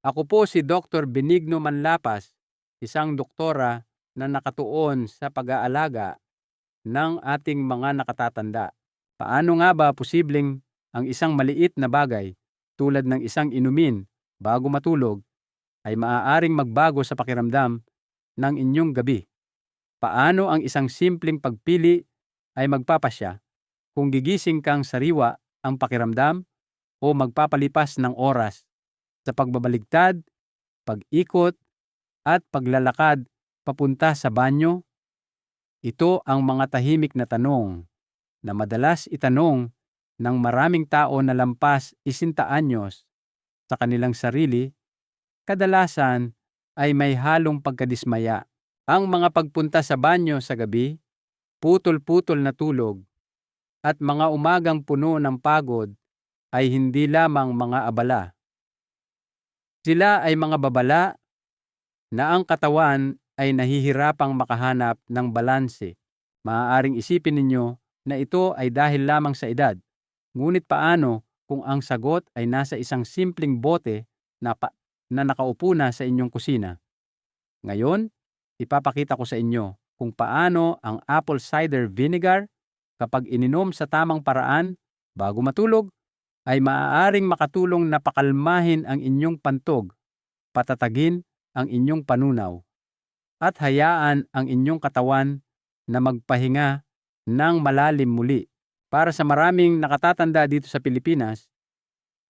Ako po si Dr. Benigno Manlapas, isang doktora na nakatuon sa pag-aalaga ng ating mga nakatatanda. Paano nga ba posibleng ang isang maliit na bagay tulad ng isang inumin bago matulog ay maaaring magbago sa pakiramdam ng inyong gabi? Paano ang isang simpleng pagpili ay magpapasya kung gigising kang sariwa ang pakiramdam o magpapalipas ng oras sa pagbabaligtad, pag-ikot, at paglalakad papunta sa banyo? Ito ang mga tahimik na tanong na madalas itanong ng maraming tao na lampas 60 anyos sa kanilang sarili. Kadalasan ay may halong pagkadismaya. Ang mga pagpunta sa banyo sa gabi, putol-putol na tulog, at mga umagang puno ng pagod ay hindi lamang mga abala. Sila ay mga babala na ang katawan ay nahihirapang makahanap ng balanse. Maaaring isipin ninyo na ito ay dahil lamang sa edad. Ngunit paano kung ang sagot ay nasa isang simpleng bote na nakaupo na sa inyong kusina? Ngayon, ipapakita ko sa inyo kung paano ang apple cider vinegar, kapag ininom sa tamang paraan bago matulog, ay maaaring makatulong na pakalmahin ang inyong pantog, patatagin ang inyong panunaw, at hayaan ang inyong katawan na magpahinga ng malalim muli. Para sa maraming nakatatanda dito sa Pilipinas,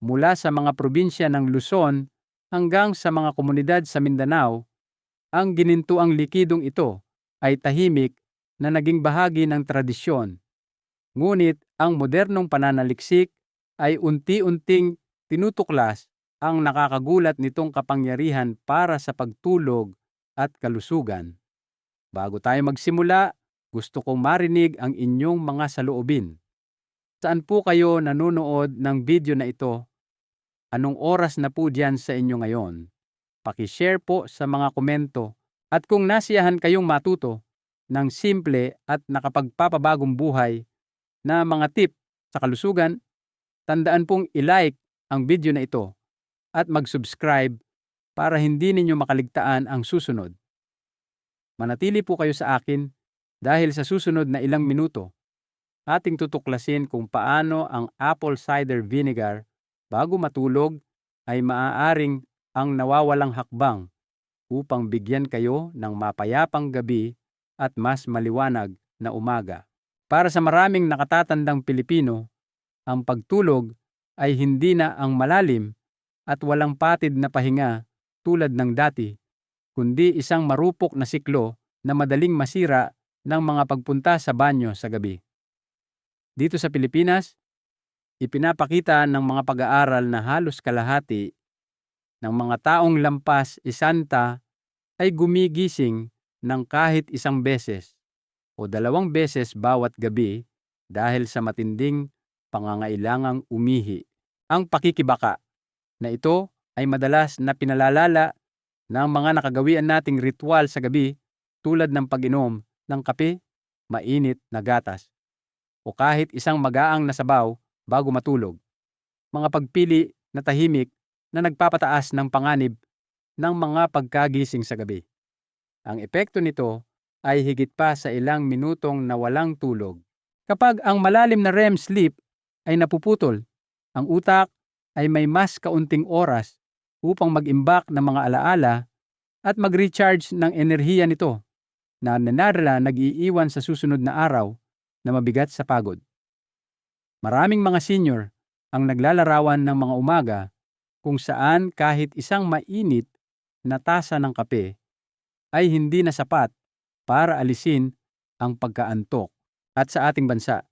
mula sa mga probinsya ng Luzon hanggang sa mga komunidad sa Mindanao, ang ginintuang likidong ito ay tahimik na naging bahagi ng tradisyon. Ngunit ang modernong pananaliksik ay unti-unting tinutuklas ang nakakagulat nitong kapangyarihan para sa pagtulog at kalusugan. Bago tayo magsimula, gusto kong marinig ang inyong mga saloobin. Saan po kayo nanonood ng video na ito? Anong oras na po diyan sa inyo ngayon? Paki-share po sa mga komento. At kung nasiyahan kayong matuto ng simple at nakapagpapabagong buhay na mga tip sa kalusugan, tandaan pong i-like ang video na ito at mag-subscribe para hindi ninyo makaligtaan ang susunod. Manatili po kayo sa akin dahil sa susunod na ilang minuto, ating tutuklasin kung paano ang apple cider vinegar bago matulog ay maaaring ang nawawalang hakbang upang bigyan kayo ng mapayapang gabi at mas maliwanag na umaga. Para sa maraming nakatatandang Pilipino, ang pagtulog ay hindi na ang malalim at walang patid na pahinga tulad ng dati, kundi isang marupok na siklo na madaling masira ng mga pagpunta sa banyo sa gabi. Dito sa Pilipinas, ipinapakita ng mga pag-aaral na halos kalahati ng mga taong lampas 60 ay gumigising ng kahit isang beses o 2 beses bawat gabi dahil sa matinding pangangailangang umihi. Ang pakikibaka na ito ay madalas na pinalalala ng mga nakagawian nating ritual sa gabi tulad ng pag-inom ng kape, mainit na gatas, o kahit isang magaang na sabaw bago matulog. Mga pagpili na tahimik na nagpapataas ng panganib ng mga pagkagising sa gabi. Ang epekto nito ay higit pa sa ilang minutong na walang tulog. Kapag ang malalim na REM sleep ay napuputol, ang utak ay may mas kaunting oras upang mag-imbak ng mga alaala at mag-recharge ng enerhiya nito na nanarala nag-iiwan sa susunod na araw na mabigat sa pagod. Maraming mga senior ang naglalarawan ng mga umaga kung saan kahit isang mainit na tasa ng kape ay hindi na sapat para alisin ang pagkaantok. At sa ating bansa,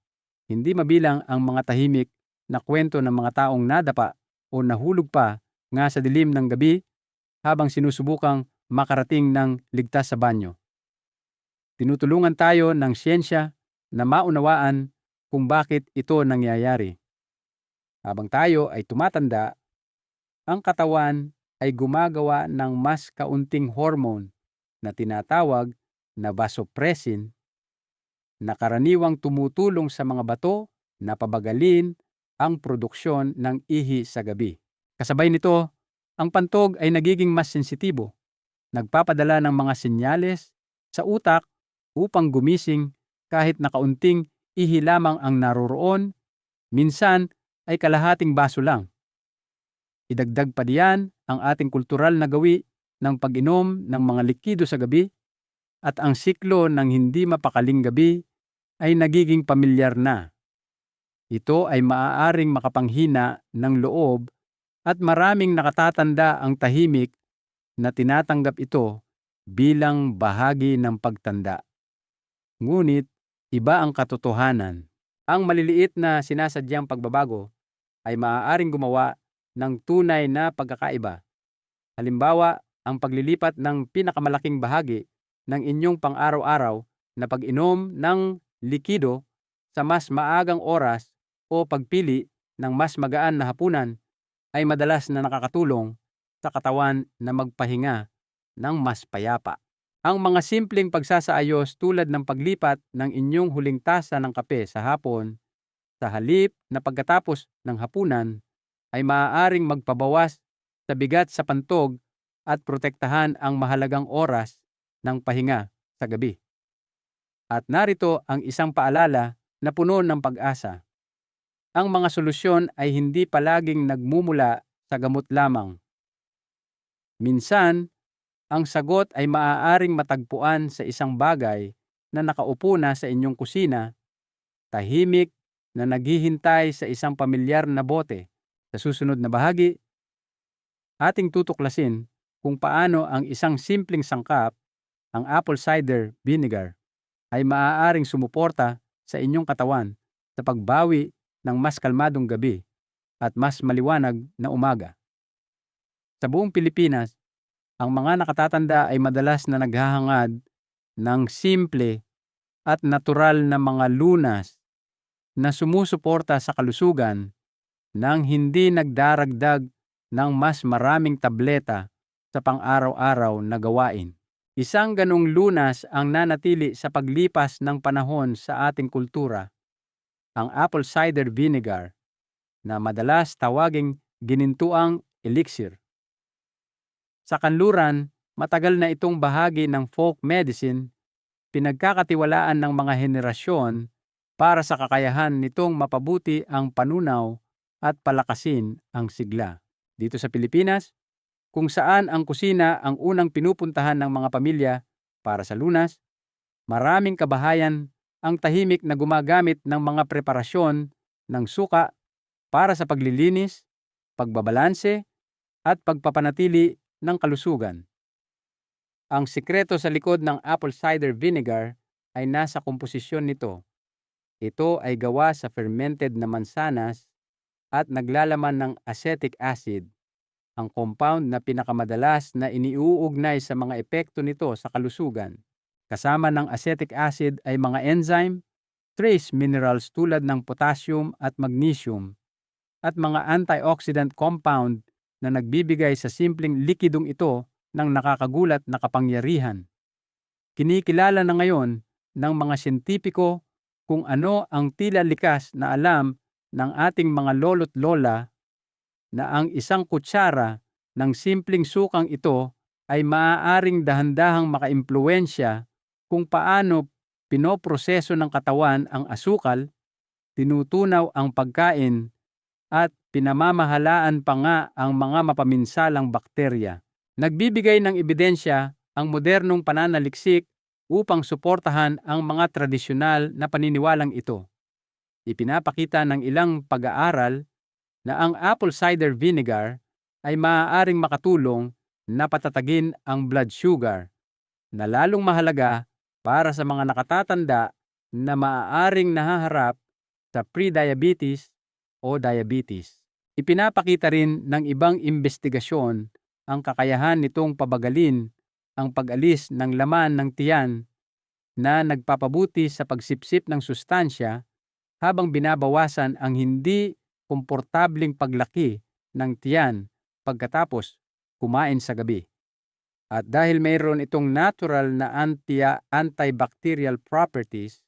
hindi mabilang ang mga tahimik na kwento ng mga taong nadapa o nahulog pa nga sa dilim ng gabi habang sinusubukang makarating ng ligtas sa banyo. Tinutulungan tayo ng siyensya na maunawaan kung bakit ito nangyayari. Habang tayo ay tumatanda, ang katawan ay gumagawa ng mas kaunting hormone na tinatawag na vasopressin na karaniwang tumutulong sa mga bato na pabagalin ang produksyon ng ihi sa gabi. Kasabay nito, ang pantog ay nagiging mas sensitibo, nagpapadala ng mga senyales sa utak upang gumising kahit nakaunting ihi lamang ang naroroon, minsan ay kalahating baso lang. Idagdag pa diyan ang ating kultural na gawi ng pag-inom ng mga likido sa gabi at ang siklo ng hindi mapakaling gabi ay nagiging pamilyar na. Ito ay maaaring makapanghina ng loob at maraming nakatatanda ang tahimik na tinatanggap ito bilang bahagi ng pagtanda. Ngunit iba ang katotohanan. Ang maliliit na sinasadyang pagbabago ay maaaring gumawa ng tunay na pagkakaiba. Halimbawa, ang paglilipat ng pinakamalaking bahagi ng inyong pang-araw-araw na pag-inom ng likido sa mas maagang oras o pagpili ng mas magaan na hapunan ay madalas na nakakatulong sa katawan na magpahinga ng mas payapa. Ang mga simpleng pagsasaayos tulad ng paglipat ng inyong huling tasa ng kape sa hapon sa halip na pagkatapos ng hapunan ay maaaring magpabawas sa bigat sa pantog at protektahan ang mahalagang oras ng pahinga sa gabi. At narito ang isang paalala na puno ng pag-asa. Ang mga solusyon ay hindi palaging nagmumula sa gamot lamang. Minsan, ang sagot ay maaaring matagpuan sa isang bagay na nakaupo na sa inyong kusina, tahimik na naghihintay sa isang pamilyar na bote. Sa susunod na bahagi, ating tutuklasin kung paano ang isang simpleng sangkap, ang apple cider vinegar, ay maaaring sumuporta sa inyong katawan sa pagbawi ng mas kalmadong gabi at mas maliwanag na umaga. Sa buong Pilipinas, ang mga nakatatanda ay madalas na naghahangad ng simple at natural na mga lunas na sumusuporta sa kalusugan nang hindi nagdaragdag ng mas maraming tableta sa pang-araw-araw na gawain. Isang ganong lunas ang nanatili sa paglipas ng panahon sa ating kultura, ang apple cider vinegar, na madalas tawaging ginintuang elixir. Sa kanluran, matagal na itong bahagi ng folk medicine, pinagkakatiwalaan ng mga henerasyon para sa kakayahan nitong mapabuti ang panunaw at palakasin ang sigla. Dito sa Pilipinas, kung saan ang kusina ang unang pinupuntahan ng mga pamilya para sa lunas, maraming kabahayan ang tahimik na gumagamit ng mga preparasyon ng suka para sa paglilinis, pagbabalanse, at pagpapanatili ng kalusugan. Ang sikreto sa likod ng apple cider vinegar ay nasa komposisyon nito. Ito ay gawa sa fermented na mansanas at naglalaman ng acetic acid, ang compound na pinakamadalas na iniuugnay sa mga epekto nito sa kalusugan. Kasama ng acetic acid ay mga enzyme, trace minerals tulad ng potassium at magnesium, at mga antioxidant compound na nagbibigay sa simpleng likidong ito ng nakakagulat na kapangyarihan. Kinikilala na ngayon ng mga siyentipiko kung ano ang tila likas na alam ng ating mga lolo't lola na ang isang kutsara ng simpleng sukang ito ay maaaring dahan-dahang makaimpluwensya kung paano pinoproseso ng katawan ang asukal, tinutunaw ang pagkain, at pinamamahalaan pa nga ang mga mapaminsalang bakterya. Nagbibigay ng ebidensya ang modernong pananaliksik upang suportahan ang mga tradisyonal na paniniwalang ito. Ipinapakita ng ilang pag-aaral na ang apple cider vinegar ay maaaring makatulong na patatagin ang blood sugar, na lalong mahalaga para sa mga nakatatanda na maaaring nahaharap sa pre-diabetes o diabetes. Ipinapakita rin ng ibang investigasyon ang kakayahan nitong pabagalin ang pag-alis ng laman ng tiyan na nagpapabuti sa pagsipsip ng sustansya habang binabawasan ang hindi komportableng paglaki ng tiyan pagkatapos kumain sa gabi. At dahil mayroon itong natural na antibacterial properties,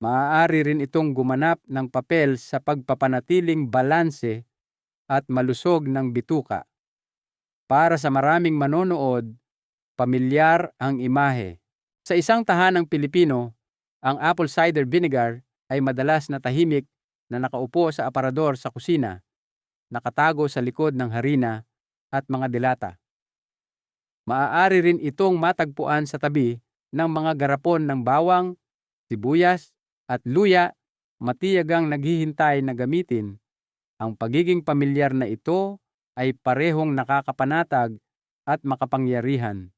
maaari rin itong gumanap ng papel sa pagpapanatiling balanse at malusog ng bituka. Para sa maraming manonood, pamilyar ang imahe. Sa isang tahanang Pilipino, ang apple cider vinegar ay madalas na tahimik na nakaupo sa aparador sa kusina, nakatago sa likod ng harina at mga dilata. Maaari rin itong matagpuan sa tabi ng mga garapon ng bawang, sibuyas, at luya, matiyagang naghihintay na gamitin. Ang pagiging pamilyar na ito ay parehong nakakapanatag at makapangyarihan.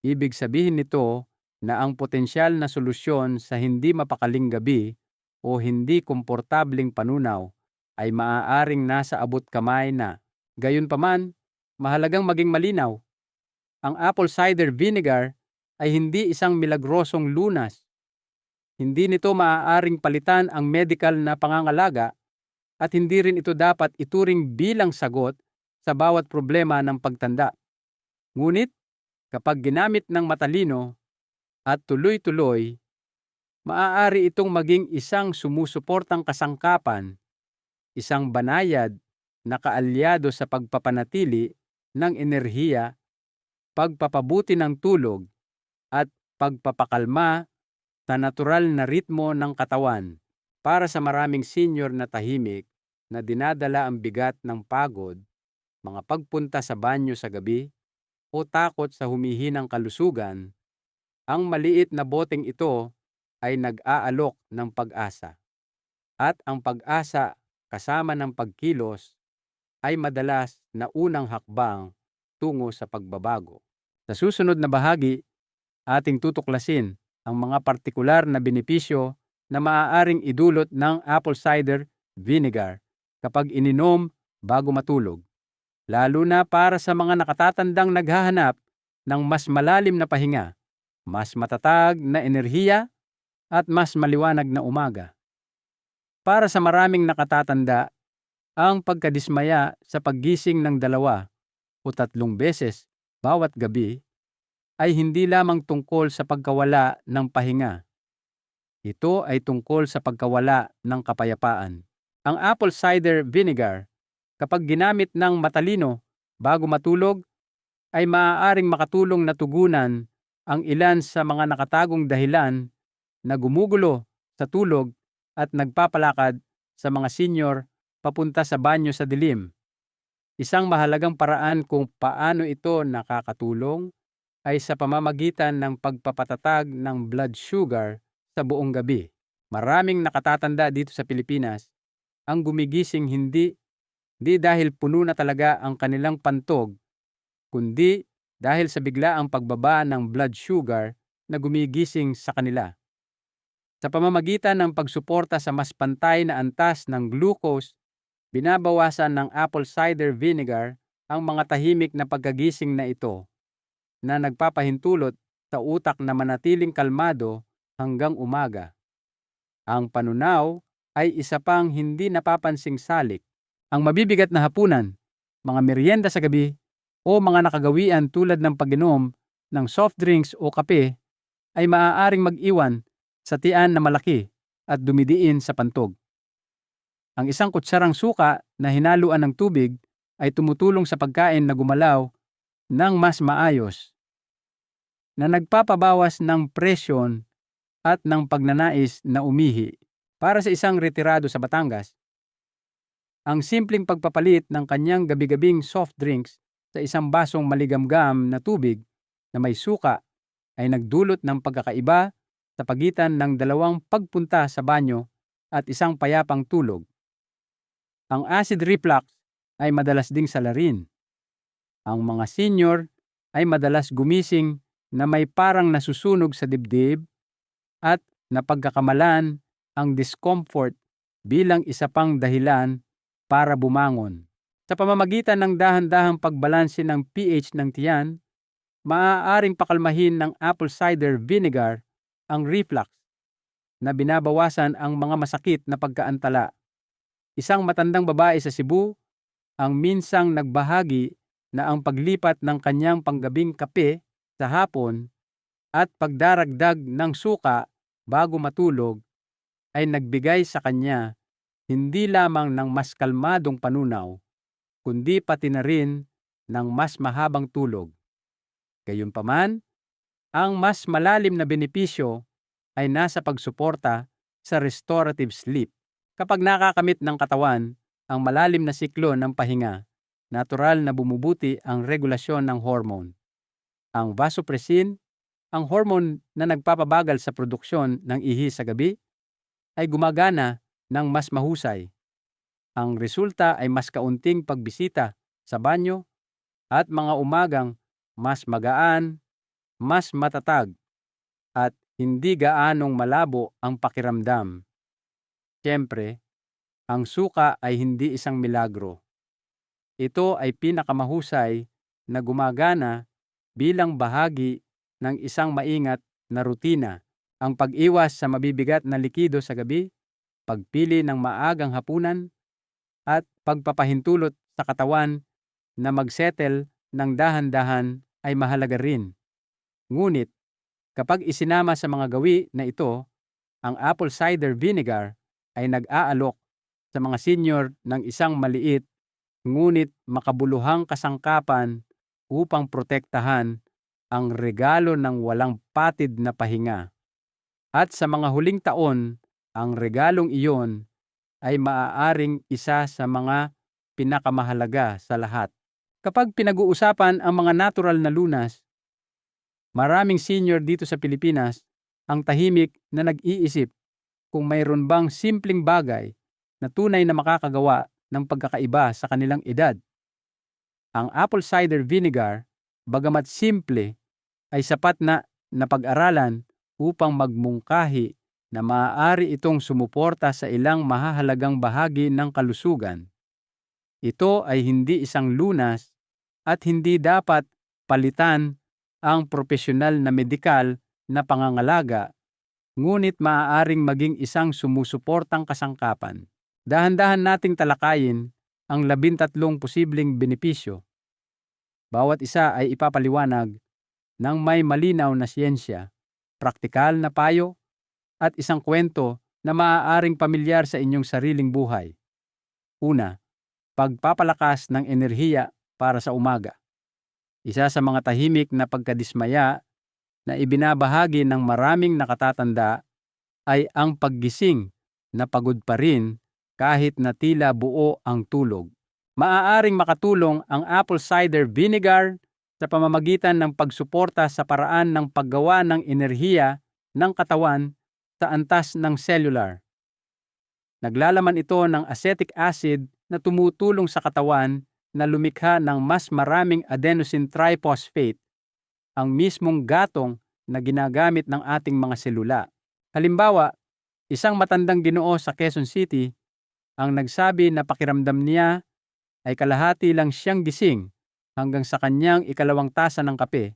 Ibig sabihin nito na ang potensyal na solusyon sa hindi mapakaling gabi o hindi komportabling panunaw ay maaaring nasa abot kamay na. Gayunpaman, mahalagang maging malinaw. Ang apple cider vinegar ay hindi isang milagrosong lunas. Hindi nito maaaring palitan ang medikal na pangangalaga at hindi rin ito dapat ituring bilang sagot sa bawat problema ng pagtanda. Ngunit, kapag ginamit ng matalino at tuloy-tuloy, maaari itong maging isang sumusuportang kasangkapan, isang banayad na kaalyado sa pagpapanatili ng enerhiya, pagpapabuti ng tulog, at pagpapakalma sa natural na ritmo ng katawan. Para sa maraming senior na tahimik na dinadala ang bigat ng pagod, mga pagpunta sa banyo sa gabi, o takot sa humihinang kalusugan, ang maliit na boteng ito ay nag-aalok ng pag-asa. At ang pag-asa kasama ng pagkilos ay madalas na unang hakbang tungo sa pagbabago. Sa susunod na bahagi, ating tutuklasin ang mga partikular na benepisyo na maaaring idulot ng apple cider vinegar kapag ininom bago matulog, lalo na para sa mga nakatatandang naghahanap ng mas malalim na pahinga, mas matatag na enerhiya, at mas maliwanag na umaga. Para sa maraming nakatatanda, ang pagkadismaya sa paggising ng 2 o 3 beses bawat gabi ay hindi lamang tungkol sa pagkawala ng pahinga. Ito ay tungkol sa pagkawala ng kapayapaan. Ang apple cider vinegar, kapag ginamit ng matalino bago matulog, ay maaaring makatulong na tugunan ang ilan sa mga nakatagong dahilan na gumugulo sa tulog at nagpapalakad sa mga senior papunta sa banyo sa dilim. Isang mahalagang paraan kung paano ito nakakatulong ay sa pamamagitan ng pagpapatatag ng blood sugar sa buong gabi. Maraming nakatatanda dito sa Pilipinas ang gumigising hindi dahil puno na talaga ang kanilang pantog, kundi dahil sa biglaang pagbaba ng blood sugar na gumigising sa kanila. Sa pamamagitan ng pagsuporta sa mas pantay na antas ng glucose, binabawasan ng apple cider vinegar ang mga tahimik na pagkagising na ito, na nagpapahintulot sa utak na manatiling kalmado hanggang umaga. Ang panunaw ay isa pang hindi napapansing salik. Ang mabibigat na hapunan, mga merienda sa gabi, o mga nakagawian tulad ng pag-inom ng soft drinks o kape ay maaaring mag-iwan sa tiyan na malaki at dumidiin sa pantog. Ang isang kutsarang suka na hinaluan ng tubig ay tumutulong sa pagkain na gumalaw ng mas maayos, na nagpapabawas ng presyon at ng pagnanais na umihi. Para sa isang retirado sa Batangas, ang simpleng pagpapalit ng kanyang gabi-gabing soft drinks sa isang basong maligamgam na tubig na may suka ay nagdulot ng pagkakaiba sa pagitan ng 2 pagpunta sa banyo at isang payapang tulog. Ang acid reflux ay madalas ding salarin. Ang mga senior ay madalas gumising na may parang nasusunog sa dibdib at napagkakamalan ang discomfort bilang isa pang dahilan para bumangon. Sa pamamagitan ng dahan-dahang pagbalanse ng pH ng tiyan, maaaring pakalmahin ng apple cider vinegar ang reflux na binabawasan ang mga masakit na pagkaantala. Isang matandang babae sa Cebu ang minsang nagbahagi na ang paglipat ng kanyang panggabing kape sa hapon at pagdaragdag ng suka bago matulog ay nagbigay sa kanya hindi lamang ng mas kalmadong panunaw, kundi pati na rin ng mas mahabang tulog. Gayunpaman, ang mas malalim na benepisyo ay nasa pagsuporta sa restorative sleep. Kapag nakakamit ng katawan ang malalim na siklo ng pahinga, natural na bumubuti ang regulasyon ng hormone. Ang vasopressin, ang hormone na nagpapabagal sa produksyon ng ihi sa gabi, ay gumagana ng mas mahusay. Ang resulta ay mas kaunting pagbisita sa banyo at mga umagang mas magaan, mas matatag, at hindi gaanong malabo ang pakiramdam. Siyempre, ang suka ay hindi isang milagro. Ito ay pinakamahusay na gumagana bilang bahagi ng isang maingat na rutina. Ang pag-iwas sa mabibigat na likido sa gabi, pagpili ng maagang hapunan, at pagpapahintulot sa katawan na mag-settle ng dahan-dahan ay mahalaga rin. Ngunit, kapag isinama sa mga gawi na ito, ang apple cider vinegar ay nag-aalok sa mga senior ng isang maliit ngunit makabuluhang kasangkapan upang protektahan ang regalo ng walang patid na pahinga. At sa mga huling taon, ang regalong iyon ay maaaring isa sa mga pinakamahalaga sa lahat. Kapag pinag-uusapan ang mga natural na lunas, maraming senior dito sa Pilipinas ang tahimik na nag-iisip kung mayroon bang simpleng bagay na tunay na makakagawa ng pagkakaiba sa kanilang edad. Ang apple cider vinegar, bagamat simple, ay sapat na napag-aralan upang magmungkahi na maaari itong sumuporta sa ilang mahahalagang bahagi ng kalusugan. Ito ay hindi isang lunas at hindi dapat palitan ang propesyonal na medikal na pangangalaga, ngunit maaaring maging isang sumusuportang kasangkapan. Dahan-dahan nating talakayin ang 13 posibleng benepisyo. Bawat isa ay ipapaliwanag ng may malinaw na siyensya, praktikal na payo, at isang kwento na maaaring pamilyar sa inyong sariling buhay. Una, pagpapalakas ng enerhiya para sa umaga. Isa sa mga tahimik na pagkadismaya na ibinabahagi ng maraming nakatatanda ay ang paggising na pagod pa rin kahit na tila buo ang tulog. Maaaring makatulong ang apple cider vinegar sa pamamagitan ng pagsuporta sa paraan ng paggawa ng enerhiya ng katawan sa antas ng cellular. Naglalaman ito ng acetic acid na tumutulong sa katawan na lumikha ng mas maraming adenosine triphosphate, ang mismong gatong na ginagamit ng ating mga selula. Halimbawa, isang matandang Ginoo sa Quezon City ang nagsabi na pakiramdam niya ay kalahati lang siyang gising hanggang sa kanyang 2 tasa ng kape.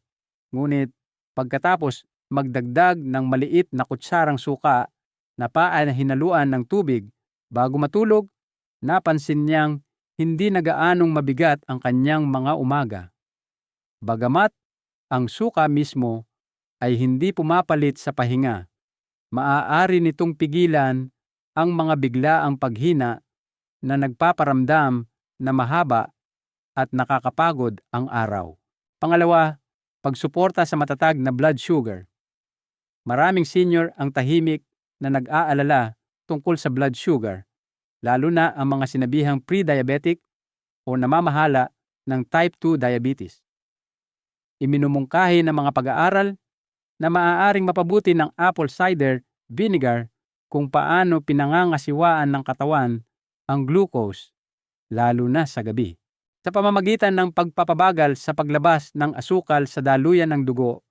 Ngunit pagkatapos magdagdag ng maliit na kutsarang suka na hinaluan ng tubig bago matulog, napansin niyang hindi na gaanong mabigat ang kanyang mga umaga. Bagamat ang suka mismo ay hindi pumapalit sa pahinga, maaari nitong pigilan ang mga biglaang paghina na nagpaparamdam na mahaba at nakakapagod ang araw. Pangalawa, pagsuporta sa matatag na blood sugar. Maraming senior ang tahimik na nag-aalala tungkol sa blood sugar, lalo na ang mga sinabihang pre-diabetic o namamahala ng type 2 diabetes. Iminumungkahi ng mga pag-aaral na maaaring mapabuti ng apple cider vinegar kung paano pinangangasiwaan ng katawan ang glucose, lalo na sa gabi. Sa pamamagitan ng pagpapabagal sa paglabas ng asukal sa daluyan ng dugo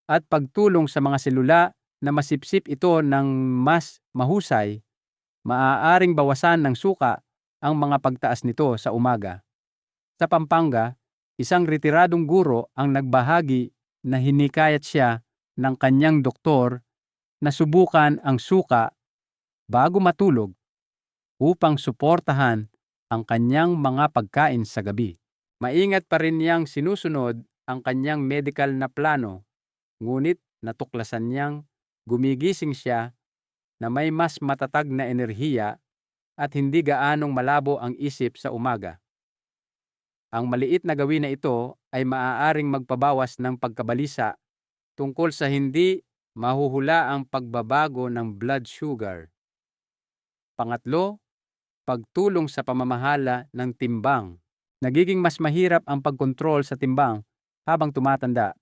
at pagtulong sa mga selula na masipsip ito ng mas mahusay, maaaring bawasan ng suka ang mga pagtaas nito sa umaga. Sa Pampanga, isang retiradong guro ang nagbahagi na hinikayat siya ng kanyang doktor na subukan ang suka bago matulog upang suportahan ang kanyang mga pagkain sa gabi. Maingat pa rin niyang sinusunod ang kanyang medical na plano, ngunit natuklasan niyang gumigising siya na may mas matatag na enerhiya at hindi gaanong malabo ang isip sa umaga. Ang maliit na gawin na ito ay maaaring magpabawas ng pagkabalisa tungkol sa hindi mahuhulaang pagbabago ng blood sugar. Pangatlo, pagtulong sa pamamahala ng timbang. Nagiging mas mahirap ang pagkontrol sa timbang habang tumatanda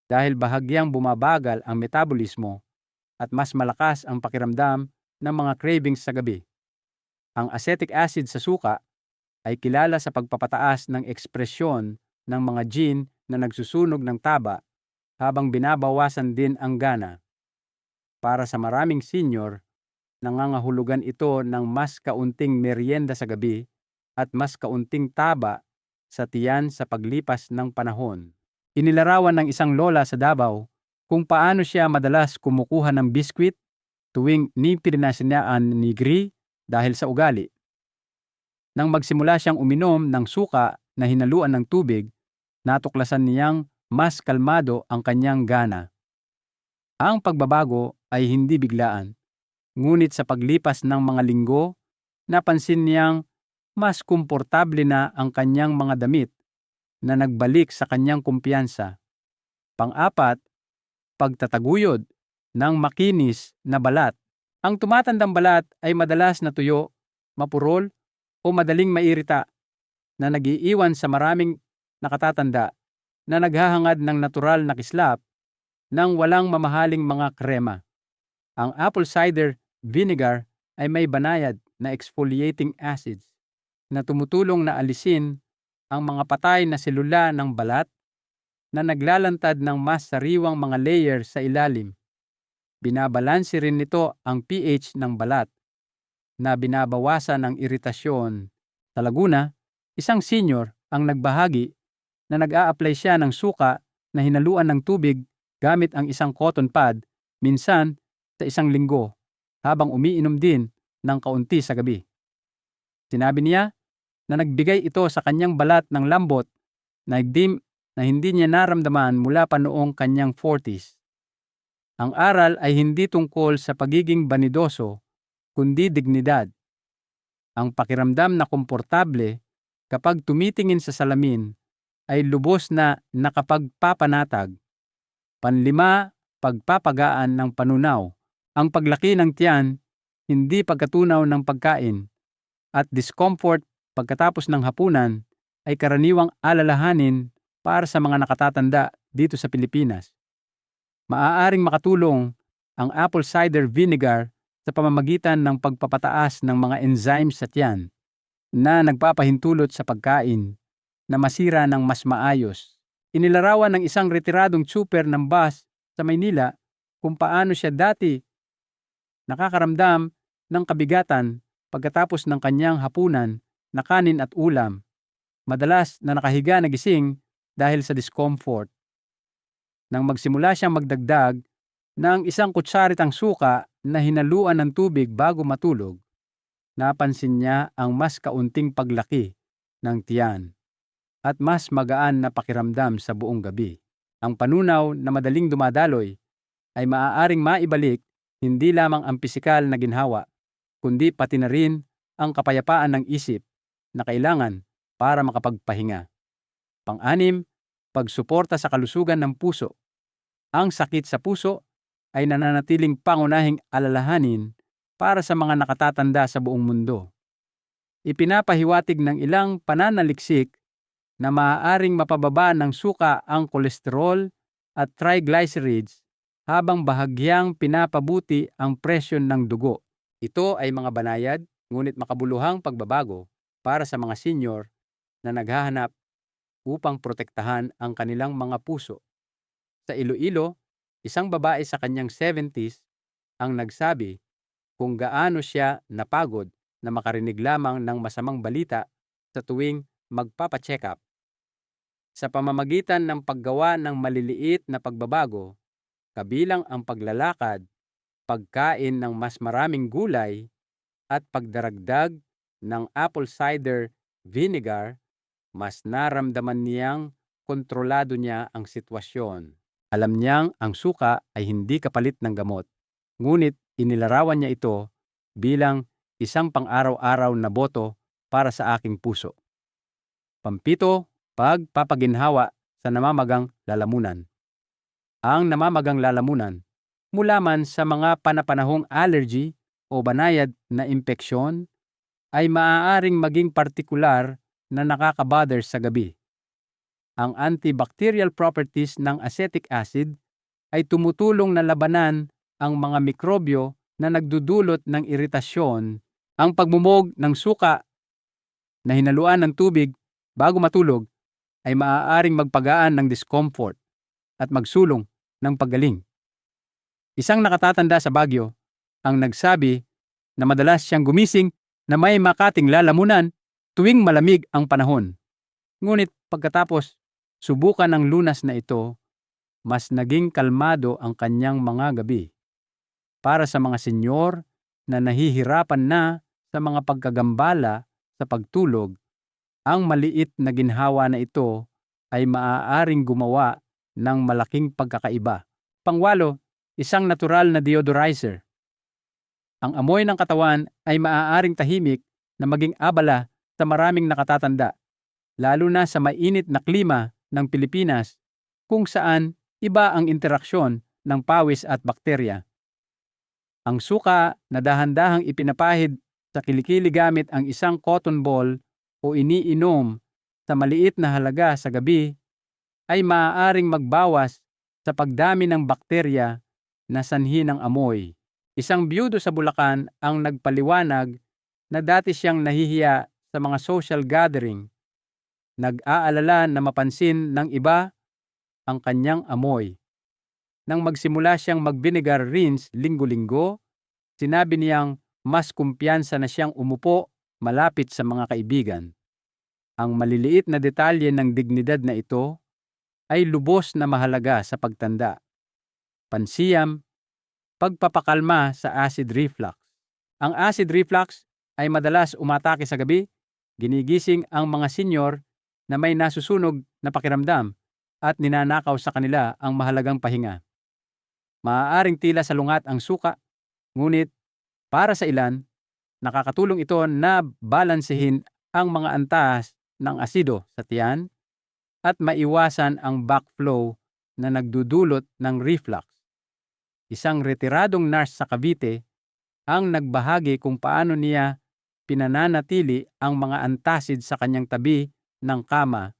dahil bahagyang bumabagal ang metabolismo at mas malakas ang pakiramdam ng mga cravings sa gabi. Ang acetic acid sa suka ay kilala sa pagpapataas ng ekspresyon ng mga gene na nagsusunog ng taba habang binabawasan din ang gana. Para sa maraming senior, nangangahulugan ito ng mas kaunting merienda sa gabi at mas kaunting taba sa tiyan sa paglipas ng panahon. Inilarawan ng isang lola sa Davao kung paano siya madalas kumukuha ng biskwit tuwing nipirinasinaan ni Gri dahil sa ugali. Nang magsimula siyang uminom ng suka na hinaluan ng tubig, natuklasan niyang mas kalmado ang kanyang gana. Ang pagbabago ay hindi biglaan, ngunit sa paglipas ng mga linggo, napansin niyang mas komportable na ang kanyang mga damit na nagbalik sa kanyang kumpiyansa. Pang-apat, pagtataguyod ng makinis na balat. Ang tumatandang balat ay madalas na tuyo, mapurol o madaling mairita na nagiiwan sa maraming nakatatanda na naghahangad ng natural na kislap ng walang mamahaling mga krema. Ang apple cider vinegar ay may banayad na exfoliating acids na tumutulong na alisin ang mga patay na selula ng balat na naglalantad ng mas sariwang mga layer sa ilalim. Binabalanse rin nito ang pH ng balat na binabawasan ng iritasyon. Sa Laguna, isang senior ang nagbahagi na nag-a-apply siya ng suka na hinaluan ng tubig gamit ang isang cotton pad minsan sa isang linggo habang umiinom din ng kaunti sa gabi. Sinabi niya na nagbigay ito sa kanyang balat ng lambot na hindi niya naramdaman mula pa noong kanyang 40s. Ang aral ay hindi tungkol sa pagiging banidoso, kundi dignidad. Ang pakiramdam na komportable kapag tumitingin sa salamin ay lubos na nakapagpapanatag. Panlima, pagpapagaan ng panunaw. Ang paglaki ng tiyan, hindi pagkatunaw ng pagkain, at discomfort pagkatapos ng hapunan ay karaniwang alalahanin para sa mga nakatatanda dito sa Pilipinas. Maaaring makatulong ang apple cider vinegar sa pamamagitan ng pagpapataas ng mga enzymes sa tiyan na nagpapahintulot sa pagkain na masira ng mas maayos. Inilarawan ng isang retiradong tsuper ng bus sa Maynila kung paano siya dati nakakaramdam ng kabigatan pagkatapos ng kanyang hapunan na kanin at ulam, madalas na nakahiga na gising dahil sa discomfort. Nang magsimula siyang magdagdag ng isang kutsaritang suka na hinaluan ng tubig bago matulog, napansin niya ang mas kaunting paglaki ng tiyan at mas magaan na pakiramdam sa buong gabi. Ang panunaw na madaling dumadaloy ay maaaring maibalik hindi lamang ang pisikal na ginhawa, kundi pati na rin ang kapayapaan ng isip na kailangan para makapagpahinga. Pang-anim, pagsuporta sa kalusugan ng puso. Ang sakit sa puso ay nananatiling pangunahing alalahanin para sa mga nakatatanda sa buong mundo. Ipinapahiwatig ng ilang pananaliksik na maaaring mapababa ng suka ang kolesterol at triglycerides habang bahagyang pinapabuti ang presyon ng dugo. Ito ay mga banayad ngunit makabuluhang pagbabago para sa mga senior na naghahanap upang protektahan ang kanilang mga puso. Sa Iloilo, isang babae sa kanyang 70s ang nagsabi kung gaano siya napagod na makarinig lamang ng masamang balita sa tuwing magpapacheck up. Sa pamamagitan ng paggawa ng maliliit na pagbabago, kabilang ang paglalakad, pagkain ng mas maraming gulay, at pagdaragdag ng apple cider vinegar, mas naramdaman niyang kontrolado niya ang sitwasyon. Alam niyang ang suka ay hindi kapalit ng gamot, ngunit inilarawan niya ito bilang isang pang-araw-araw na boto para sa aking puso. Pampito, Pagpapaginhawa sa namamagang lalamunan. Ang namamagang lalamunan, mula man sa mga panapanahong allergy o banayad na impeksyon, ay maaaring maging partikular na nakaka-bother sa gabi. Ang antibacterial properties ng acetic acid ay tumutulong na labanan ang mga mikrobyo na nagdudulot ng iritasyon. Ang pagmumog ng suka na hinaluan ng tubig bago matulog ay maaaring magpagaan ng discomfort at magsulong ng paggaling. Isang nakatatanda sa Baguio ang nagsabi na madalas siyang gumising na may makating lalamunan tuwing malamig ang panahon. Ngunit pagkatapos subukan ng lunas na ito, mas naging kalmado ang kanyang mga gabi. Para sa mga senyor na nahihirapan na sa mga pagkagambala sa pagtulog, ang maliit na ginhawa na ito ay maaaring gumawa ng malaking pagkakaiba. Pangwalo, isang natural na deodorizer. Ang amoy ng katawan ay maaaring tahimik na maging abala sa maraming nakatatanda, lalo na sa mainit na klima ng Pilipinas kung saan iba ang interaksyon ng pawis at bakterya. Ang suka na dahan-dahang ipinapahid sa kilikili gamit ang isang cotton ball o iniinom sa maliit na halaga sa gabi ay maaaring magbawas sa pagdami ng bakterya na sanhi ng amoy. Isang biyudo sa Bulacan ang nagpaliwanag na dati siyang nahihiya sa mga social gathering. Nag-aalala na mapansin ng iba ang kanyang amoy. Nang magsimula siyang mag-vinegar rinse linggo-linggo, sinabi niyang mas kumpiyansa na siyang umupo malapit sa mga kaibigan. Ang maliliit na detalye ng dignidad na ito ay lubos na mahalaga sa pagtanda. Pansiyam, pagpapakalma sa acid reflux. Ang acid reflux ay madalas umatake sa gabi. Ginigising ang mga senyor na may nasusunog na pakiramdam at ninanakaw sa kanila ang mahalagang pahinga. Maaaring tila salungat ang suka, ngunit para sa ilan, nakakatulong ito na balansehin ang mga antas ng asido sa tiyan at maiwasan ang backflow na nagdudulot ng reflux. Isang retiradong nurse sa Cavite ang nagbahagi kung paano niya pinananatili ang mga antacid sa kanyang tabi ng kama,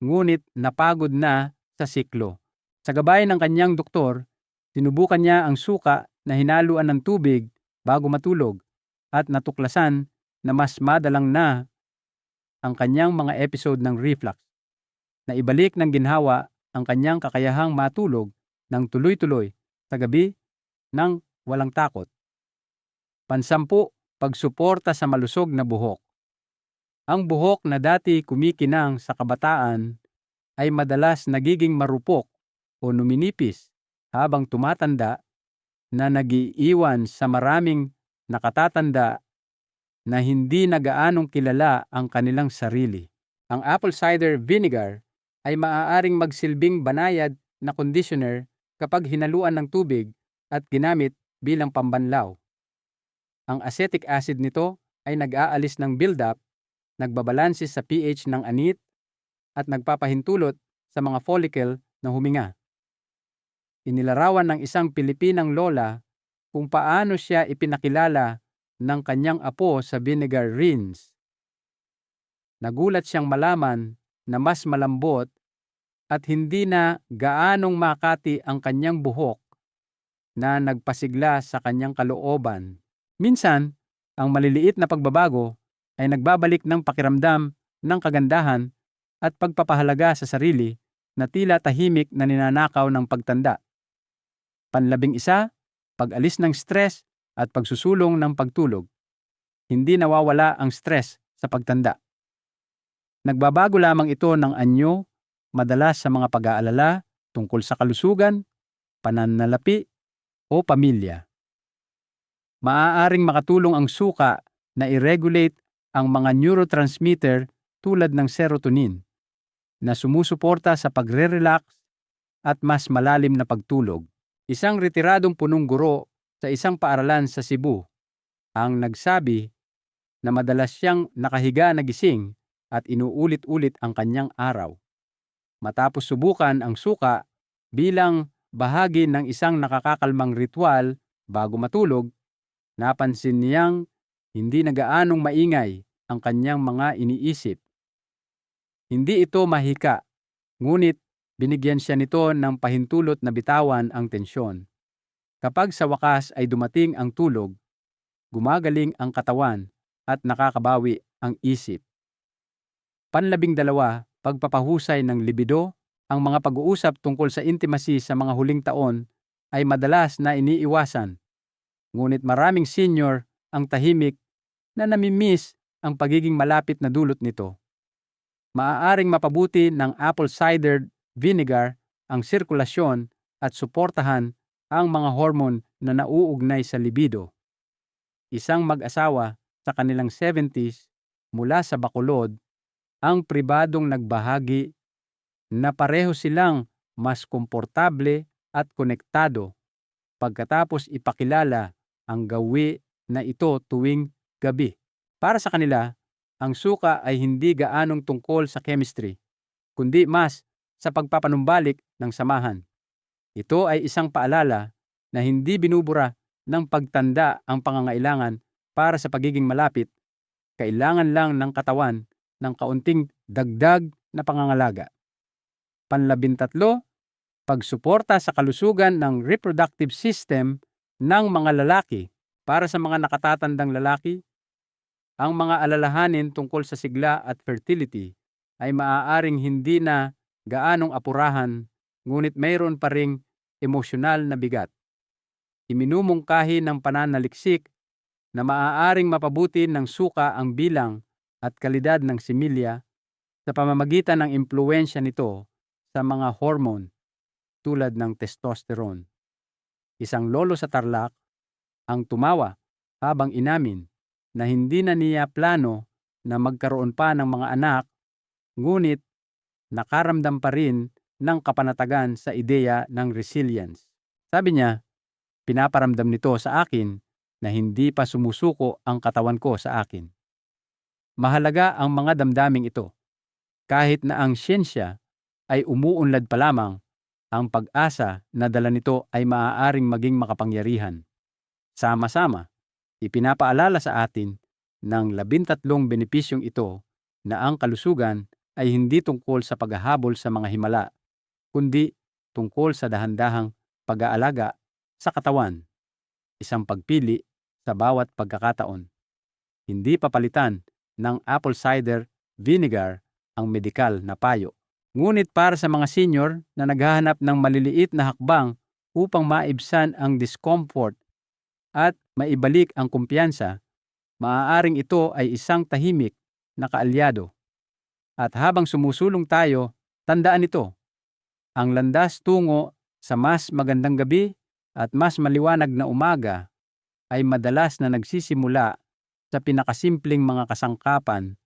ngunit napagod na sa siklo. Sa gabay ng kanyang doktor, sinubukan niya ang suka na hinaluan ng tubig bago matulog at natuklasan na mas madalang na ang kanyang mga episode ng reflux. Naibalik ng ginhawa ang kanyang kakayahang matulog ng tuloy-tuloy sa gabi ng walang takot. Pansampu, pagsuporta sa malusog na buhok. Ang buhok na dati kumikinang sa kabataan ay madalas nagiging marupok o numinipis habang tumatanda, na nagiiwan sa maraming nakatatanda na hindi na gaanong kilala ang kanilang sarili. Ang apple cider vinegar ay maaaring magsilbing banayad na conditioner kapag hinaluan ng tubig at ginamit bilang pambanlaw. Ang acetic acid nito ay nag-aalis ng buildup, nagbabalanse sa pH ng anit, at nagpapahintulot sa mga follicle na huminga. Inilarawan ng isang Pilipinang lola kung paano siya ipinakilala ng kanyang apo sa vinegar rinse. Nagulat siyang malaman na mas malambot at hindi na gaanong makati ang kanyang buhok, na nagpasigla sa kanyang kalooban. Minsan, ang maliliit na pagbabago ay nagbabalik ng pakiramdam ng kagandahan at pagpapahalaga sa sarili na tila tahimik na ninanakaw ng pagtanda. Panlabing-isa, pag-alis ng stress at pagsusulong ng pagtulog. Hindi nawawala ang stress sa pagtanda. Nagbabago lamang ito ng anyo, madalas sa mga pag-aalala tungkol sa kalusugan, pananalapi, o pamilya. Maaaring makatulong ang suka na i-regulate ang mga neurotransmitter tulad ng serotonin, na sumusuporta sa pagre-relax at mas malalim na pagtulog. Isang retiradong punong guro sa isang paaralan sa Cebu ang nagsabi na madalas siyang nakahiga na gising at inuulit-ulit ang kanyang araw. Matapos subukan ang suka bilang bahagi ng isang nakakakalmang ritual bago matulog, napansin niyang hindi na gaanong maingay ang kanyang mga iniisip. Hindi ito mahika, ngunit binigyan siya nito ng pahintulot na bitawan ang tensyon. Kapag sa wakas ay dumating ang tulog, gumagaling ang katawan at nakakabawi ang isip. 12, pagpapahusay ng libido. Ang mga pag-uusap tungkol sa intimacy sa mga huling taon ay madalas na iniiwasan. Ngunit maraming senior ang tahimik na namimiss ang pagiging malapit na dulot nito. Maaaring mapabuti ng apple cider vinegar ang sirkulasyon at suportahan ang mga hormone na nauugnay sa libido. Isang mag-asawa sa kanilang 70s mula sa Bacolod ang pribadong nagbahagi na pareho silang mas komportable at konektado pagkatapos ipakilala ang gawi na ito tuwing gabi. Para sa kanila, ang suka ay hindi gaanong tungkol sa chemistry, kundi mas sa pagpapanumbalik ng samahan. Ito ay isang paalala na hindi binubura ng pagtanda ang pangangailangan para sa pagiging malapit. Kailangan lang ng katawan ng kaunting dagdag na pangangalaga. 13, pagsuporta sa kalusugan ng reproductive system ng mga lalaki. Para sa mga nakatatandang lalaki, ang mga alalahanin tungkol sa sigla at fertility ay maaaring hindi na gaanong apurahan, ngunit mayroon pa ring emosyonal na bigat. Iminumungkahi ng pananaliksik na maaaring mapabuti ng suka ang bilang at kalidad ng similya sa pamamagitan ng impluwensya nito sa mga hormone tulad ng testosterone. Isang lolo sa Tarlac ang tumawa habang inamin na hindi na niya plano na magkaroon pa ng mga anak, ngunit nakaramdam pa rin ng kapanatagan sa ideya ng resilience. Sabi niya, pinaparamdam nito sa akin na hindi pa sumusuko ang katawan ko sa akin. Mahalaga ang mga damdaming ito. Kahit na ang siyensya ay umuunlad pa lamang, ang pag-asa na dala nito ay maaaring maging makapangyarihan. Sama-sama, ipinapaalala sa atin ng 13 benepisyong ito na ang kalusugan ay hindi tungkol sa paghahabol sa mga himala, kundi tungkol sa dahan-dahang pag-aalaga sa katawan, isang pagpili sa bawat pagkakataon. Hindi papalitan ng apple cider vinegar ang medikal na payo. Ngunit para sa mga senior na naghahanap ng maliliit na hakbang upang maibsan ang discomfort at maibalik ang kumpiyansa, maaaring ito ay isang tahimik na kaalyado. At habang sumusulong tayo, tandaan ito. Ang landas tungo sa mas magandang gabi at mas maliwanag na umaga ay madalas na nagsisimula sa pinakasimpleng mga kasangkapan,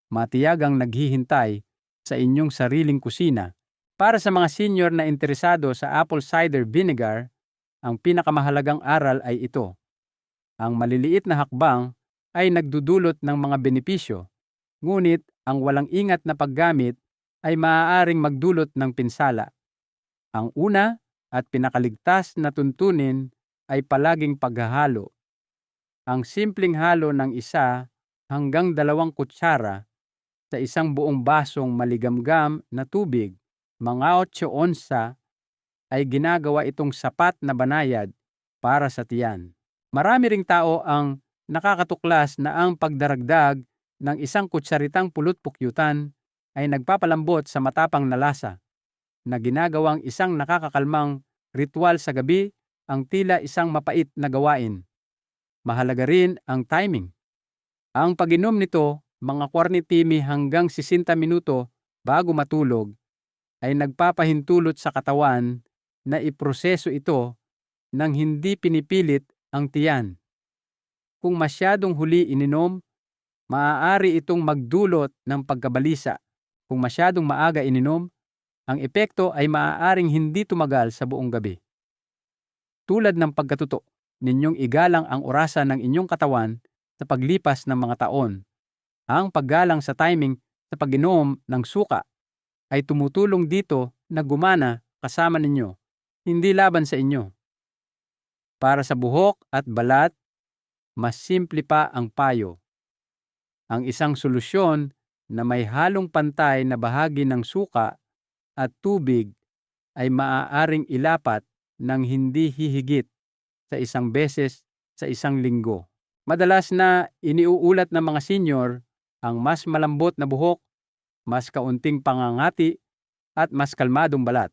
matiyagang naghihintay sa inyong sariling kusina. Para sa mga senior na interesado sa apple cider vinegar, ang pinakamahalagang aral ay ito. Ang maliliit na hakbang ay nagdudulot ng mga benepisyo, ngunit ang walang ingat na paggamit ay maaaring magdulot ng pinsala. Ang una at pinakaligtas na tuntunin ay palaging paghahalo. Ang simpleng halo ng 1 hanggang 2 kutsara sa isang buong basong maligamgam na tubig, mga 8 onsa, ay ginagawa itong sapat na banayad para sa tiyan. Marami ring tao ang nakakatuklas na ang pagdaragdag ng 1 kutsaritang pulot-pukyutan ay nagpapalambot sa matapang na lasa, na ginagawang isang nakakakalmang ritual sa gabi ang tila isang mapait na gawain. Mahalaga rin ang timing. Ang pag-inom nito, mga 40 hanggang 60 minuto bago matulog, ay nagpapahintulot sa katawan na iproseso ito nang hindi pinipilit ang tiyan. Kung masyadong huli ininom, maaari itong magdulot ng pagkabalisa. Kung masyadong maaga ininom, ang epekto ay maaaring hindi tumagal sa buong gabi. Tulad ng pagkatuto, ninyong igalang ang orasan ng inyong katawan sa paglipas ng mga taon. Ang paggalang sa timing sa pag-inom ng suka ay tumutulong dito na gumana kasama ninyo, hindi laban sa inyo. Para sa buhok at balat, mas simple pa ang payo. Ang isang solusyon na may halong pantay na bahagi ng suka at tubig ay maaaring ilapat ng hindi hihigit sa isang beses sa isang linggo. Madalas na iniuulat ng mga senior ang mas malambot na buhok, mas kaunting pangangati at mas kalmadong balat.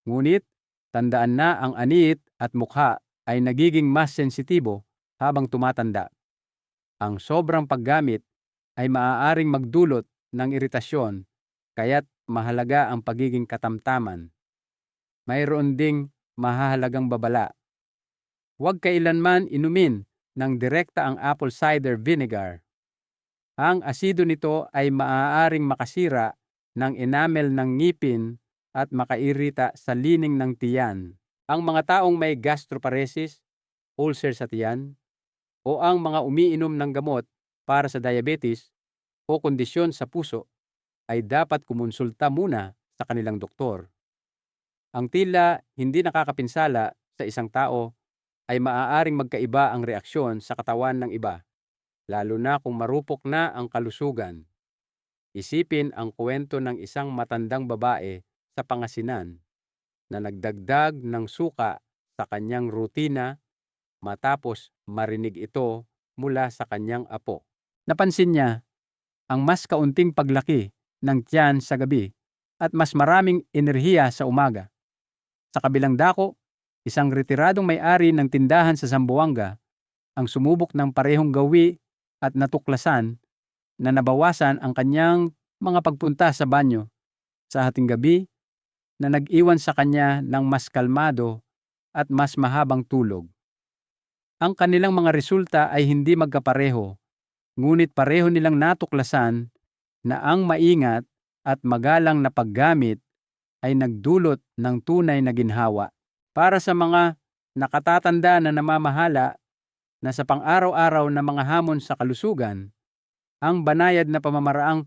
Ngunit tandaan na ang anit at mukha ay nagiging mas sensitibo habang tumatanda. Ang sobrang paggamit ay maaaring magdulot ng iritasyon, kaya't mahalaga ang pagiging katamtaman. Mayroon ding mahahalagang babala. Huwag kailanman inumin ng direkta ang apple cider vinegar. Ang asido nito ay maaaring makasira ng enamel ng ngipin at makairita sa lining ng tiyan. Ang mga taong may gastroparesis, ulcer sa tiyan, o ang mga umiinom ng gamot para sa diabetes o kondisyon sa puso ay dapat kumonsulta muna sa kanilang doktor. Ang tila hindi nakakapinsala sa isang tao ay maaaring magkaiba ang reaksyon sa katawan ng iba, lalo na kung marupok na ang kalusugan. Isipin ang kwento ng isang matandang babae sa Pangasinan na nagdagdag ng suka sa kanyang rutina matapos marinig ito mula sa kanyang apo. Napansin niya ang mas kaunting paglaki ng tiyan sa gabi at mas maraming enerhiya sa umaga. Sa kabilang dako, isang retiradong may-ari ng tindahan sa Zamboanga ang sumubok ng parehong gawi at natuklasan na nabawasan ang kanyang mga pagpunta sa banyo sa hating gabi na nag-iwan sa kanya ng mas kalmado at mas mahabang tulog. Ang kanilang mga resulta ay hindi magkapareho, ngunit pareho nilang natuklasan na ang maingat at magalang na paggamit ay nagdulot ng tunay na ginhawa. Para sa mga nakatatanda na namamahala na sa pang-araw-araw na mga hamon sa kalusugan, ang banayad na pamamaraang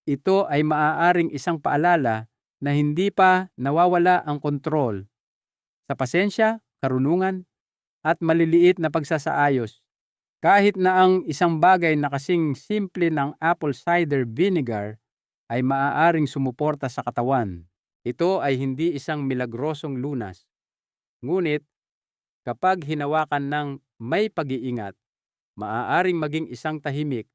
ito ay maaaring isang paalala na hindi pa nawawala ang kontrol sa pasensya, karunungan, at maliliit na pagsasaayos. Kahit na ang isang bagay na kasing simple ng apple cider vinegar ay maaaring sumuporta sa katawan. Ito ay hindi isang milagrosong lunas. Ngunit kapag hinawakan ng may pag-iingat, maaaring maging isang tahimik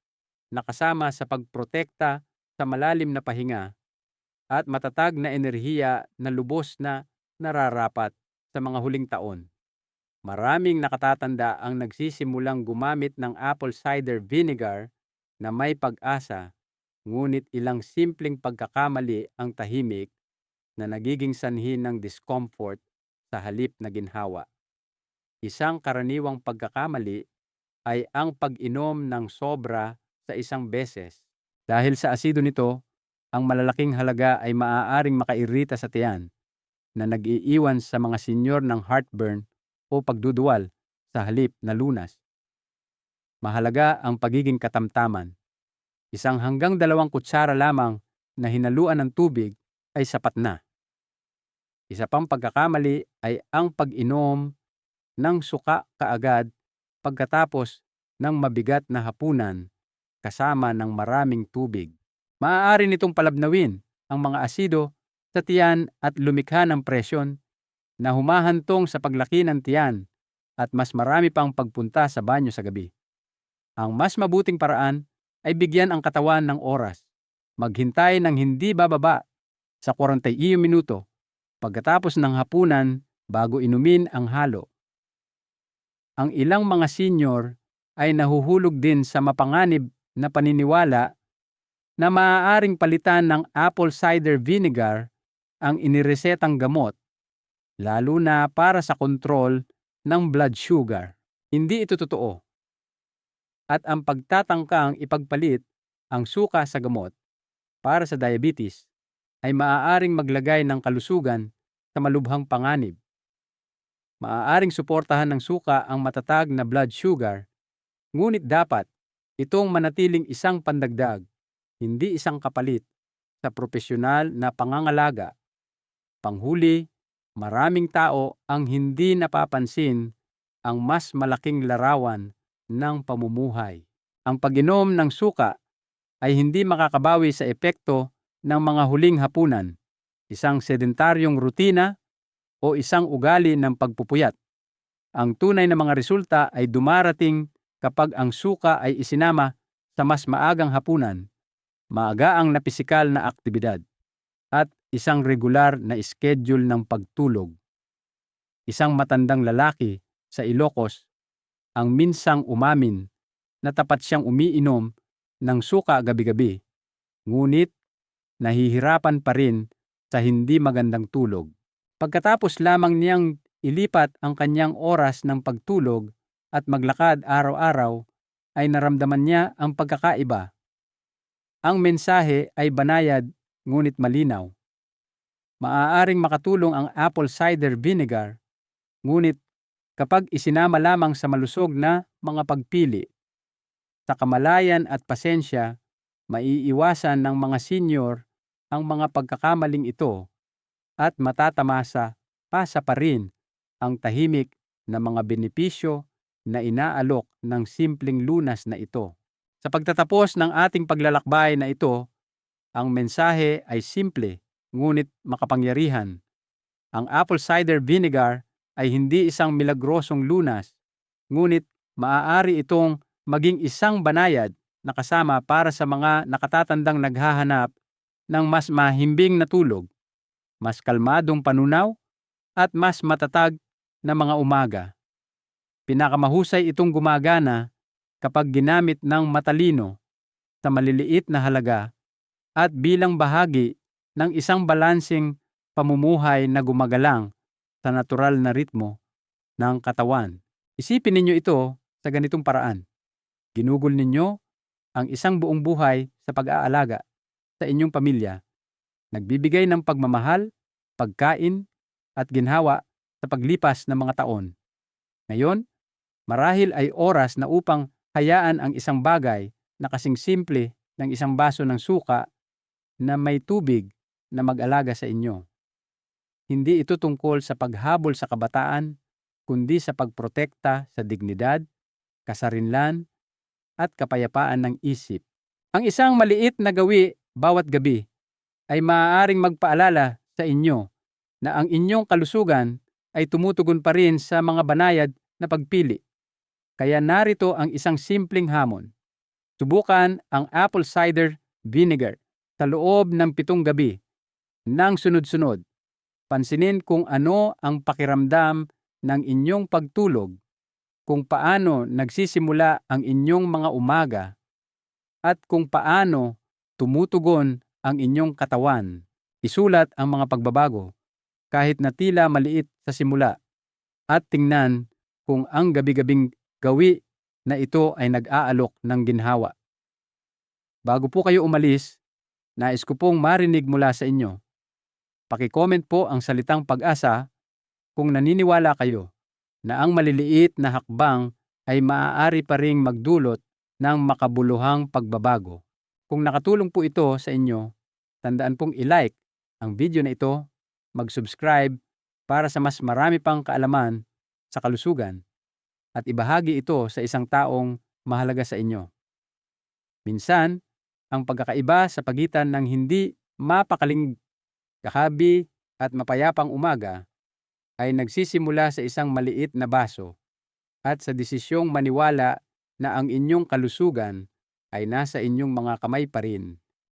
na kasama sa pagprotekta sa malalim na pahinga at matatag na enerhiya na lubos na nararapat sa mga huling taon. Maraming nakatatanda ang nagsisimulang gumamit ng apple cider vinegar na may pag-asa, ngunit ilang simpleng pagkakamali ang tahimik na nagiging sanhi ng discomfort sa halip na ginhawa. Isang karaniwang pagkakamali ay ang pag-inom ng sobra sa isang beses. Dahil sa asido nito, ang malalaking halaga ay maaaring makairita sa tiyan na nag-iiwan sa mga senyor ng heartburn o pagduduwal sa halip na lunas. Mahalaga ang pagiging katamtaman. 1 hanggang 2 kutsara lamang na hinaluan ng tubig ay sapat na. Isa pang pagkakamali ay ang pag-inom ng suka kaagad pagkatapos ng mabigat na hapunan kasama ng maraming tubig. Maaari nitong palabnawin ang mga asido sa tiyan at lumikha ng presyon na humahantong sa paglaki ng tiyan at mas marami pang pagpunta sa banyo sa gabi. Ang mas mabuting paraan ay bigyan ang katawan ng oras. Maghintay ng hindi bababa sa 41 minuto pagkatapos ng hapunan bago inumin ang halo. Ang ilang mga senior ay nahuhulog din sa mapanganib na paniniwala na maaaring palitan ng apple cider vinegar ang iniresetang gamot, lalo na para sa kontrol ng blood sugar. Hindi ito totoo. At ang pagtatangkang ipagpalit ang suka sa gamot para sa diabetes ay maaaring maglagay ng kalusugan sa malubhang panganib. Maaaring suportahan ng suka ang matatag na blood sugar, ngunit dapat itong manatiling isang pandagdag, hindi isang kapalit sa propesyonal na pangangalaga. Panghuli, maraming tao ang hindi napapansin ang mas malaking larawan ng pamumuhay. Ang pag-inom ng suka ay hindi makakabawi sa epekto ng mga huling hapunan, isang sedentaryong rutina o isang ugali ng pagpupuyat. Ang tunay na mga resulta ay dumarating kapag ang suka ay isinama sa mas maagang hapunan, maagaang na pisikal na aktibidad, at isang regular na schedule ng pagtulog. Isang matandang lalaki sa Ilocos ang minsang umamin na tapat siyang umiinom ng suka gabi-gabi, ngunit nahihirapan pa rin sa hindi magandang tulog. Pagkatapos lamang niyang ilipat ang kanyang oras ng pagtulog at maglakad araw-araw, ay naramdaman niya ang pagkakaiba. Ang mensahe ay banayad ngunit malinaw. Maaaring makatulong ang apple cider vinegar, ngunit kapag isinama lamang sa malusog na mga pagpili. Sa kamalayan at pasensya, maiiwasan ng mga senior ang mga pagkakamaling ito at matatamasa pa rin ang tahimik na mga benepisyo na inaalok ng simpleng lunas na ito. Sa pagtatapos ng ating paglalakbay na ito, ang mensahe ay simple ngunit makapangyarihan. Ang apple cider vinegar ay hindi isang milagrosong lunas, ngunit maaari itong maging isang banayad na kasama para sa mga nakatatandang naghahanap ng mas mahimbing na tulog, mas kalmadong panunaw, at mas matatag na mga umaga. Pinakamahusay itong gumagana kapag ginamit ng matalino sa maliliit na halaga at bilang bahagi ng isang balanseng pamumuhay na gumagalang sa natural na ritmo ng katawan. Isipin ninyo ito sa ganitong paraan. Ginugol ninyo ang isang buong buhay sa pag-aalaga sa inyong pamilya, nagbibigay ng pagmamahal, pagkain, at ginhawa sa paglipas ng mga taon. Ngayon, marahil ay oras na upang hayaan ang isang bagay na kasing simple ng isang baso ng suka na may tubig na mag-alaga sa inyo. Hindi ito tungkol sa paghabol sa kabataan, kundi sa pagprotekta sa dignidad, kasarinlan, at kapayapaan ng isip. Ang isang maliit na gawi bawat gabi ay maaaring magpaalala sa inyo na ang inyong kalusugan ay tumutugon pa rin sa mga banayad na pagpili. Kaya narito ang isang simpleng hamon. Subukan ang apple cider vinegar sa loob ng 7 gabi ng sunod-sunod. Pansinin kung ano ang pakiramdam ng inyong pagtulog, kung paano nagsisimula ang inyong mga umaga, at kung paano tumutugon ang inyong katawan. Isulat ang mga pagbabago, kahit na tila maliit sa simula, at tingnan kung ang gabi-gabing gawi na ito ay nag-aalok ng ginhawa. Bago po kayo umalis, nais ko pong marinig mula sa inyo. Paki-comment po ang salitang pag-asa kung naniniwala kayo na ang maliliit na hakbang ay maaari pa ring magdulot ng makabuluhang pagbabago. Kung nakatulong po ito sa inyo, tandaan pong i-like ang video na ito, mag-subscribe para sa mas marami pang kaalaman sa kalusugan, at ibahagi ito sa isang taong mahalaga sa inyo. Minsan, ang pagkakaiba sa pagitan ng hindi mapakaling kakabi at mapayapang umaga ay nagsisimula sa isang maliit na baso at sa desisyong maniwala na ang inyong kalusugan ay nasa inyong mga kamay pa rin.